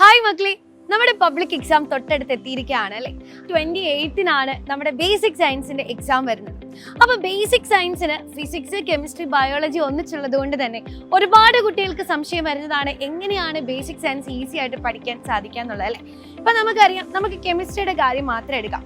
Hi മക്കളെ, നമ്മുടെ public exam തൊട്ടടുത്ത് എത്തിയിരിക്കുകയാണ് അല്ലേ. 28-നാണ് നമ്മുടെ ബേസിക് സയൻസിന്റെ എക്സാം വരുന്നത്. അപ്പൊ ബേസിക് സയൻസിന് ഫിസിക്സ്, കെമിസ്ട്രി, ബയോളജി ഒന്നിച്ചുള്ളത് കൊണ്ട് തന്നെ ഒരുപാട് കുട്ടികൾക്ക് സംശയം വരുന്നതാണ് എങ്ങനെയാണ് ബേസിക് സയൻസ് ഈസി ആയിട്ട് പഠിക്കാൻ സാധിക്കുക എന്നുള്ളത് അല്ലേ. ഇപ്പൊ നമുക്കറിയാം, നമുക്ക് കെമിസ്ട്രിയുടെ കാര്യം മാത്രം എടുക്കാം.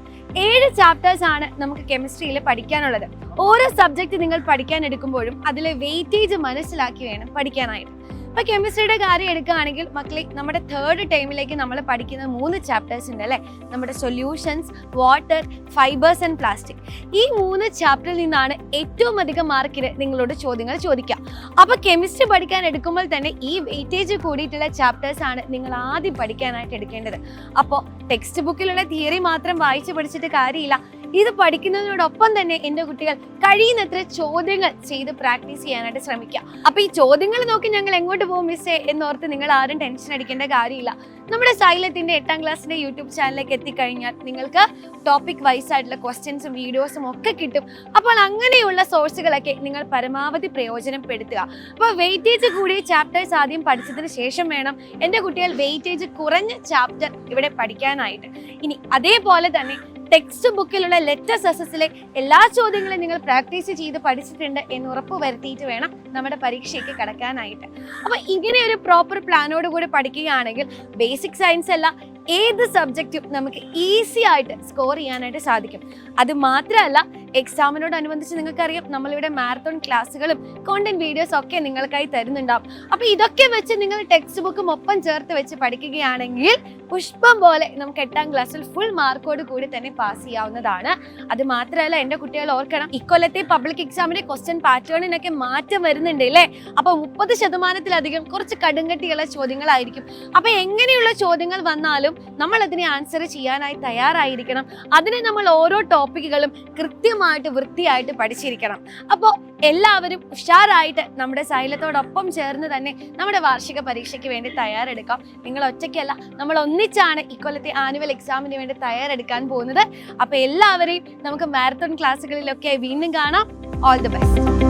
7 ചാപ്റ്റേഴ്സ് ആണ് നമുക്ക് കെമിസ്ട്രിയിൽ പഠിക്കാനുള്ളത്. ഓരോ സബ്ജക്ട് നിങ്ങൾ പഠിക്കാൻ എടുക്കുമ്പോഴും അതിലെ വെയിറ്റേജ് മനസ്സിലാക്കി വേണം പഠിക്കാനായിട്ട്. ഇപ്പൊ കെമിസ്ട്രിയുടെ കാര്യം എടുക്കുകയാണെങ്കിൽ മക്കളെ, നമ്മുടെ 3rd ടൈമിലേക്ക് നമ്മൾ പഠിക്കുന്ന 3 ചാപ്റ്റേഴ്സ് ഉണ്ട് അല്ലെ. നമ്മുടെ solutions, water, fibres and plastic. ഈ 3 ചാപ്റ്ററിൽ നിന്നാണ് ഏറ്റവും അധികം മാർക്കിന് നിങ്ങളോട് ചോദ്യങ്ങൾ ചോദിക്കാം. അപ്പൊ കെമിസ്ട്രി പഠിക്കാൻ എടുക്കുമ്പോൾ തന്നെ ഈ വെയിറ്റേജ് കൂടിയിട്ടുള്ള ചാപ്റ്റേഴ്സ് ആണ് നിങ്ങൾ ആദ്യം പഠിക്കാനായിട്ട് എടുക്കേണ്ടത്. അപ്പോൾ ടെക്സ്റ്റ് ബുക്കിലുള്ള തിയറി മാത്രം വായിച്ച് പഠിച്ചിട്ട് കാര്യമില്ല. ഇത് പഠിക്കുന്നതിനോടൊപ്പം തന്നെ എൻ്റെ കുട്ടികൾ കഴിയുന്നത്ര ചോദ്യങ്ങൾ ചെയ്ത് പ്രാക്ടീസ് ചെയ്യാനായിട്ട് ശ്രമിക്കുക. അപ്പൊ ഈ ചോദ്യങ്ങൾ നോക്കി ഞങ്ങൾ എങ്ങോട്ട് പോകും മിസ്സേ എന്നോർത്ത് നിങ്ങൾ ആരും ടെൻഷൻ അടിക്കേണ്ട കാര്യമില്ല. നമ്മുടെ സൈലത്തിന്റെ 8ാം ക്ലാസ്സിന്റെ യൂട്യൂബ് ചാനലിലേക്ക് എത്തിക്കഴിഞ്ഞാൽ നിങ്ങൾക്ക് ടോപ്പിക് വൈസ് ആയിട്ടുള്ള ക്വസ്റ്റ്യൻസും വീഡിയോസും ഒക്കെ കിട്ടും. അപ്പോൾ അങ്ങനെയുള്ള സോഴ്സുകളൊക്കെ നിങ്ങൾ പരമാവധി പ്രയോജനപ്പെടുത്തുക. അപ്പോൾ വെയിറ്റേജ് കൂടിയ ചാപ്റ്റേഴ്സ് ആദ്യം പഠിച്ചതിന് ശേഷം വേണം എൻ്റെ കുട്ടികൾ വെയിറ്റേജ് കുറഞ്ഞ ചാപ്റ്റർ ഇവിടെ പഠിക്കാനായിട്ട്. ഇനി അതേപോലെ തന്നെ ടെക്സ്റ്റ് ബുക്കിലുള്ള ലെറ്റേഴ്സ് എസ്എസിലെ എല്ലാ ചോദ്യങ്ങളും നിങ്ങൾ പ്രാക്ടീസ് ചെയ്ത് പഠിച്ചിട്ടുണ്ട് എന്ന് ഉറപ്പ് വരുത്തിയിട്ട് വേണം നമ്മുടെ പരീക്ഷയ്ക്ക് കടക്കാനായിട്ട്. അപ്പൊ ഇങ്ങനെ ഒരു പ്രോപ്പർ പ്ലാനോട് കൂടി പഠിക്കുകയാണെങ്കിൽ ബേസിക് സയൻസ് അല്ല ഏത് സബ്ജക്റ്റും നമുക്ക് ഈസി ആയിട്ട് സ്കോർ ചെയ്യാനായിട്ട് സാധിക്കും. അത് മാത്രമല്ല, എക്സാമിനോടനുബന്ധിച്ച് നിങ്ങൾക്കറിയാം നമ്മളിവിടെ മാരത്തോൺ ക്ലാസ്സുകളും കോണ്ടന്റ് വീഡിയോസ് ഒക്കെ നിങ്ങൾക്കായി തരുന്നുണ്ടാവും. അപ്പൊ ഇതൊക്കെ വെച്ച് നിങ്ങൾ ടെക്സ്റ്റ് ബുക്കും ഒപ്പം ചേർത്ത് വെച്ച് പഠിക്കുകയാണെങ്കിൽ പുഷ്പം പോലെ നമുക്ക് 8ാം ക്ലാസ്സിൽ ഫുൾ മാർക്കോട് കൂടി തന്നെ പാസ് ചെയ്യാവുന്നതാണ്. അത് മാത്രമല്ല, എൻ്റെ കുട്ടികൾ ഓർക്കണം, ഇക്കൊല്ലത്തെ പബ്ലിക് എക്സാമിന്റെ ക്വസ്റ്റ്യൻ പാറ്റേണിനൊക്കെ മാറ്റം വരുന്നുണ്ട് അല്ലേ. അപ്പൊ 30%-ലധികം കുറച്ച് കടുങ്കട്ടിയുള്ള ചോദ്യങ്ങളായിരിക്കും. അപ്പൊ എങ്ങനെയുള്ള ചോദ്യങ്ങൾ വന്നാലും നമ്മൾ അതിനെ ആൻസർ ചെയ്യാനായി തയ്യാറായിരിക്കണം. അതിനെ നമ്മൾ ഓരോ ടോപ്പിക്കുകളും കൃത്യമായിട്ട് വൃത്തിയായിട്ട് പഠിച്ചിരിക്കണം. അപ്പോൾ എല്ലാവരും ഉഷാറായിട്ട് നമ്മുടെ സൈലത്തോടൊപ്പം ചേർന്ന് തന്നെ നമ്മുടെ വാർഷിക പരീക്ഷയ്ക്ക് വേണ്ടി തയ്യാറെടുക്കാം. നിങ്ങൾ ഒറ്റയ്ക്കല്ല, നമ്മൾ ഒന്നിച്ചാണ് ഇക്കൊല്ലത്തെ ആനുവൽ എക്സാമിന് വേണ്ടി തയ്യാറെടുക്കാൻ പോകുന്നത്. അപ്പോൾ എല്ലാവരെയും നമുക്ക് മാരത്തോൺ ക്ലാസ്സുകളിലൊക്കെ വീണ്ടും കാണാം. All the best.